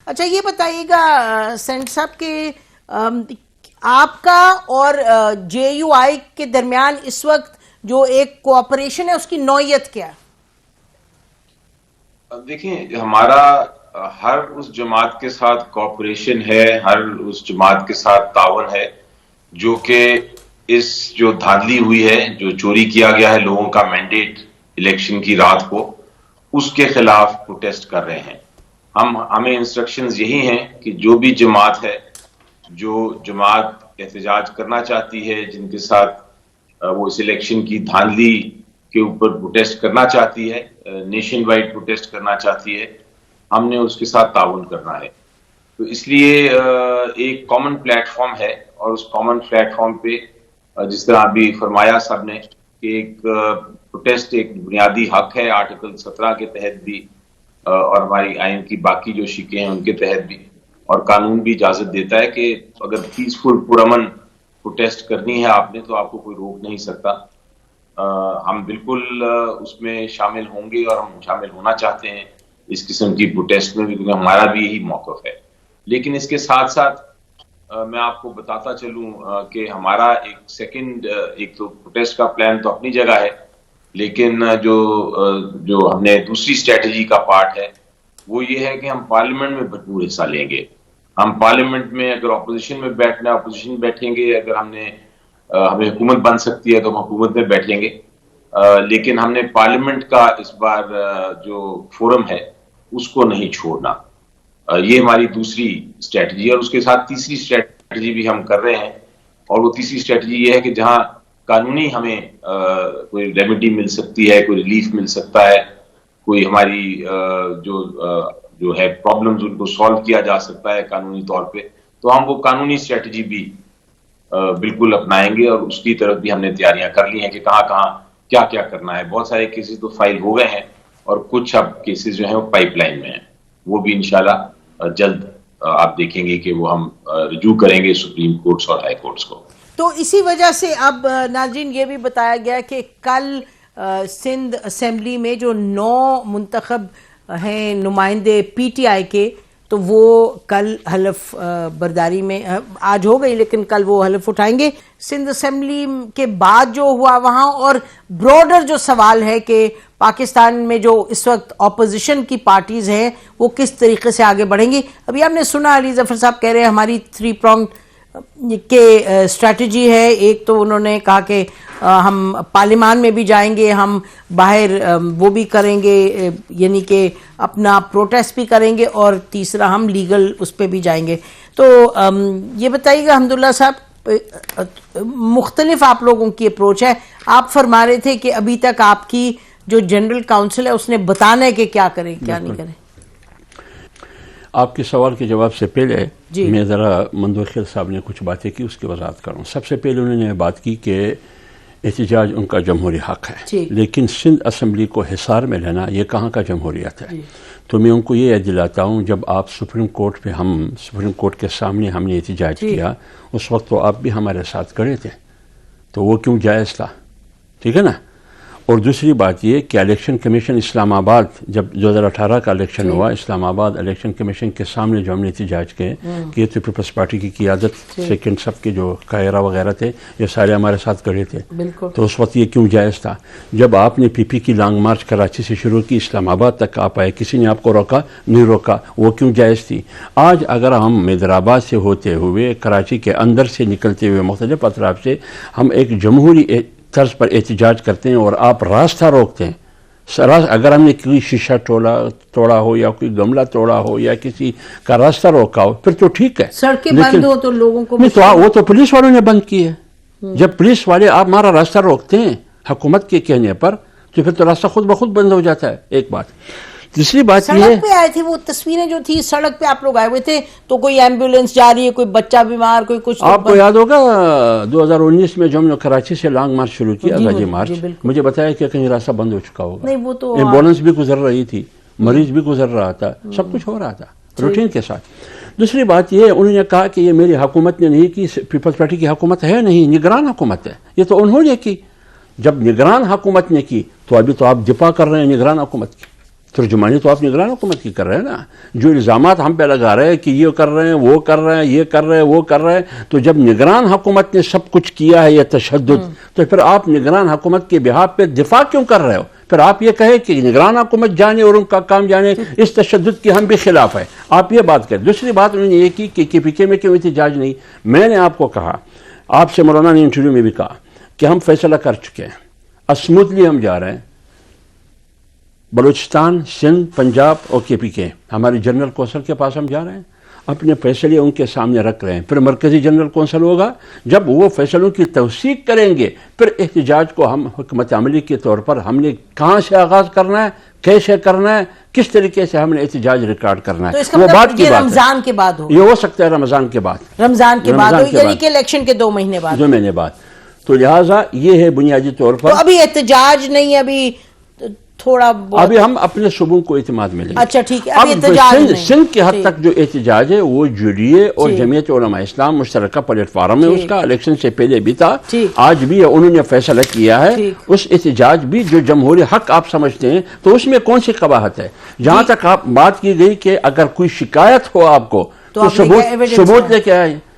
اچھا یہ بتائیے گا سینٹ صاحب کہ آپ کا اور جے یو آئی کے درمیان اس وقت جو ایک کوآپریشن ہے اس کی نوعیت کیا ہے؟ دیکھیں ہمارا ہر اس جماعت کے ساتھ کوآپریشن ہے، ہر اس جماعت کے ساتھ تعاون ہے جو کہ اس جو دھاندلی ہوئی ہے، جو چوری کیا گیا ہے لوگوں کا مینڈیٹ الیکشن کی رات کو، اس کے خلاف پروٹیسٹ کر رہے ہیں۔ ہمیں انسٹرکشنز یہی ہیں کہ جو بھی جماعت ہے، جو جماعت احتجاج کرنا چاہتی ہے، جن کے ساتھ وہ اس الیکشن کی دھاندلی کے اوپر پروٹیسٹ کرنا چاہتی ہے، نیشن وائڈ پروٹیسٹ کرنا چاہتی ہے، ہم نے اس کے ساتھ تعاون کرنا ہے۔ تو اس لیے ایک کامن پلیٹ فارم ہے، اور اس کامن پلیٹ فارم پہ جس طرح ابھی فرمایا سب نے کہ ایک پروٹیسٹ ایک بنیادی حق ہے، آرٹیکل 17 کے تحت بھی اور ہماری آئین کی باقی جو شقیں ہیں ان کے تحت بھی، اور قانون بھی اجازت دیتا ہے کہ اگر پیسفل پرامن پروٹیسٹ کرنی ہے آپ نے تو آپ کو کوئی روک نہیں سکتا۔ ہم بالکل اس میں شامل ہوں گے، اور ہم شامل ہونا چاہتے ہیں اس قسم کی پروٹیسٹ میں بھی، کیونکہ ہمارا بھی یہی موقف ہے۔ لیکن اس کے ساتھ ساتھ میں آپ کو بتاتا چلوں کہ ہمارا ایک تو پروٹیسٹ کا پلان تو اپنی جگہ ہے، لیکن جو ہم نے دوسری اسٹریٹجی کا پارٹ ہے وہ یہ ہے کہ ہم پارلیمنٹ میں بھرپور حصہ لیں گے۔ ہم پارلیمنٹ میں اگر اپوزیشن میں بیٹھنا ہے اپوزیشن بیٹھیں گے، اگر ہمیں حکومت بن سکتی ہے تو ہم حکومت میں بیٹھیں گے، لیکن ہم نے پارلیمنٹ کا اس بار جو فورم ہے اس کو نہیں چھوڑنا۔ یہ ہماری دوسری اسٹریٹجی ہے، اور اس کے ساتھ تیسری اسٹریٹجی بھی ہم کر رہے ہیں، اور وہ تیسری اسٹریٹجی یہ ہے کہ جہاں قانونی ہمیں کوئی ریمیڈی مل سکتی ہے، کوئی ریلیف مل سکتا ہے، کوئی ہماری جو ہے پرابلمز ان کو سالو کیا جا سکتا ہے قانونی طور پہ، تو ہم وہ قانونی اسٹریٹجی بھی بالکل اپنائیں گے، اور اس کی طرف بھی ہم نے تیاریاں کر لی ہیں کہ کہاں کہاں کیا کیا کرنا ہے۔ بہت سارے کیسز تو فائل ہو گئے ہیں، اور کچھ اب کیسز جو ہیں وہ پائپ لائن میں ہیں، وہ بھی انشاءاللہ جلد آپ دیکھیں گے کہ وہ ہم رجوع کریں گے سپریم کورٹس اور ہائی کورٹس کو۔ تو اسی وجہ سے اب ناظرین یہ بھی بتایا گیا کہ کل سندھ اسمبلی میں جو 9 منتخب ہیں نمائندے پی ٹی آئی کے، تو وہ کل حلف برداری میں آج ہو گئی، لیکن کل وہ حلف اٹھائیں گے سندھ اسمبلی کے بعد جو ہوا وہاں۔ اور براڈر جو سوال ہے کہ پاکستان میں جو اس وقت اپوزیشن کی پارٹیز ہیں وہ کس طریقے سے آگے بڑھیں گی۔ ابھی ہم نے سنا علی ظفر صاحب کہہ رہے ہیں ہماری 3 پرونگ کے اسٹریٹجی ہے۔ ایک تو انہوں نے کہا کہ ہم پارلیمان میں بھی جائیں گے، ہم باہر وہ بھی کریں گے، یعنی کہ اپنا پروٹیسٹ بھی کریں گے، اور تیسرا ہم لیگل اس پہ بھی جائیں گے۔ تو یہ بتائیے گا حمداللہ صاحب، مختلف آپ لوگوں کی اپروچ ہے۔ آپ فرما رہے تھے کہ ابھی تک آپ کی جو جنرل کاؤنسل ہے اس نے بتانا ہے کہ کیا کریں کیا نہیں کریں۔ آپ کے سوال کے جواب سے پہلے میں ذرا مندوخیل صاحب نے کچھ باتیں کی، اس کی وضاحت کروں۔ سب سے پہلے انہوں نے بات کی کہ احتجاج ان کا جمہوری حق ہے، لیکن سندھ اسمبلی کو حصار میں لینا یہ کہاں کا جمہوریت ہے؟ تو میں ان کو یہ یاد دلاتا ہوں، جب آپ سپریم کورٹ کے سامنے ہم نے احتجاج کیا، اس وقت تو آپ بھی ہمارے ساتھ کھڑے تھے، تو وہ کیوں جائز تھا؟ ٹھیک ہے نا۔ اور دوسری بات یہ کہ الیکشن کمیشن اسلام آباد جب 2018 کا الیکشن ہوا، اسلام آباد الیکشن کمیشن کے سامنے جو ہم نے احتجاج کیے کہ یہ تو پیپلز پارٹی کی قیادت سیکنڈ سب کے جو قاہرہ وغیرہ تھے یہ سارے ہمارے ساتھ کھڑے تھے، تو اس وقت یہ کیوں جائز تھا؟ جب آپ نے پی پی کی لانگ مارچ کراچی سے شروع کی، اسلام آباد تک آپ آئے، کسی نے آپ کو روکا نہیں؟ روکا، وہ کیوں جائز تھی؟ آج اگر ہم حیدرآباد سے ہوتے ہوئے کراچی کے اندر سے نکلتے ہوئے مختلف اطراف سے ہم ایک جمہوری طرز پر احتجاج کرتے ہیں اور آپ راستہ روکتے ہیں، اگر ہم نے کوئی شیشہ توڑا ہو یا کوئی گملہ توڑا ہو یا کسی کا راستہ روکا ہو پھر تو ٹھیک ہے، سڑکیں بند ہو تو لوگوں کو وہ تو پولیس والوں نے بند کی ہے۔ جب پولیس والے آپ ہمارا راستہ روکتے ہیں حکومت کے کہنے پر تو پھر تو راستہ خود بخود بند ہو جاتا ہے، ایک بات۔ دوسری بات یہ سڑک پہ آئے تھے، وہ تصویریں جو تھی سڑک پہ آپ لوگ آئے ہوئے تھے، تو کوئی ایمبولینس جا رہی ہے، کوئی بچہ بیمار، کوئی کچھ۔ آپ کو یاد ہوگا 2019 میں جو ہم نے کراچی سے لانگ مارچ شروع کی، آزادی مارچ، مجھے بتایا کہ کہیں راستہ بند ہو چکا ہوگا، نہیں وہ تو ایمبولینس بھی گزر رہی تھی، مریض بھی گزر رہا تھا، سب کچھ ہو رہا تھا روٹین کے ساتھ۔ دوسری بات یہ انہوں نے کہا کہ یہ میری حکومت نے نہیں کی، پیپلز پارٹی کی حکومت ہے نہیں، نگران حکومت ہے، یہ تو انہوں نے کی۔ جب نگران حکومت نے کی تو ابھی تو آپ دفاع کر رہے ہیں نگران حکومت کی، ترجمانی تو آپ نگران حکومت کی کر رہے ہیں نا. جو الزامات ہم پہ لگا رہے ہیں کہ یہ کر رہے ہیں وہ کر رہے ہیں یہ کر رہے ہیں وہ کر رہے ہیں, تو جب نگران حکومت نے سب کچھ کیا ہے یہ تشدد, تو پھر آپ نگران حکومت کے بہاف پہ دفاع کیوں کر رہے ہو؟ پھر آپ یہ کہیں کہ نگران حکومت جانے اور ان کا کام جانے, اس تشدد کی ہم بھی خلاف ہے. آپ یہ بات کریں. دوسری بات انہوں نے یہ کی کہ KPK میں کیوں احتجاج نہیں. میں نے آپ کو کہا, آپ سے مولانا نے انٹرویو میں بھی کہا کہ ہم فیصلہ کر چکے ہیں, اسموتھلی ہم جا رہے ہیں. بلوچستان, سندھ, پنجاب اور KPK ہمارے جنرل کونسل کے پاس ہم جا رہے ہیں, اپنے فیصلے ان کے سامنے رکھ رہے ہیں. پھر مرکزی جنرل کونسل ہوگا, جب وہ فیصلوں کی توثیق کریں گے پھر احتجاج کو ہم حکمت عملی کے طور پر ہم نے کہاں سے آغاز کرنا ہے, کیسے کرنا ہے, کس طریقے سے ہم نے احتجاج ریکارڈ کرنا ہے, وہ بات کی بات رمضان کے بعد ہو. یہ ہو سکتا ہے رمضان کے بعد, رمضان کے بعد یعنی کہ الیکشن کے 2 مہینے بعد. 2 مہینے بعد. تو لہٰذا یہ ہے بنیادی طور پر. تو ابھی احتجاج نہیں, ابھی تھوڑا ابھی ہم اپنے صوبوں کو اعتماد ملیں گے. اچھا ٹھیک ہے. ابھی احتجاج نہیں. سندھ کے حد تک جو احتجاج ہے وہ جوڑیے اور جمعیت علماء اسلام مشترکہ پلیٹ فارم ہے, اس کا الیکشن سے پہلے بھی تھا, آج بھی انہوں نے فیصلہ کیا ہے. اس احتجاج بھی جو جمہوری حق آپ سمجھتے ہیں, تو اس میں کون سی قباحت ہے؟ جہاں تک آپ بات کی گئی کہ اگر کوئی شکایت ہو آپ کو تو ثبوت لے کے آئے.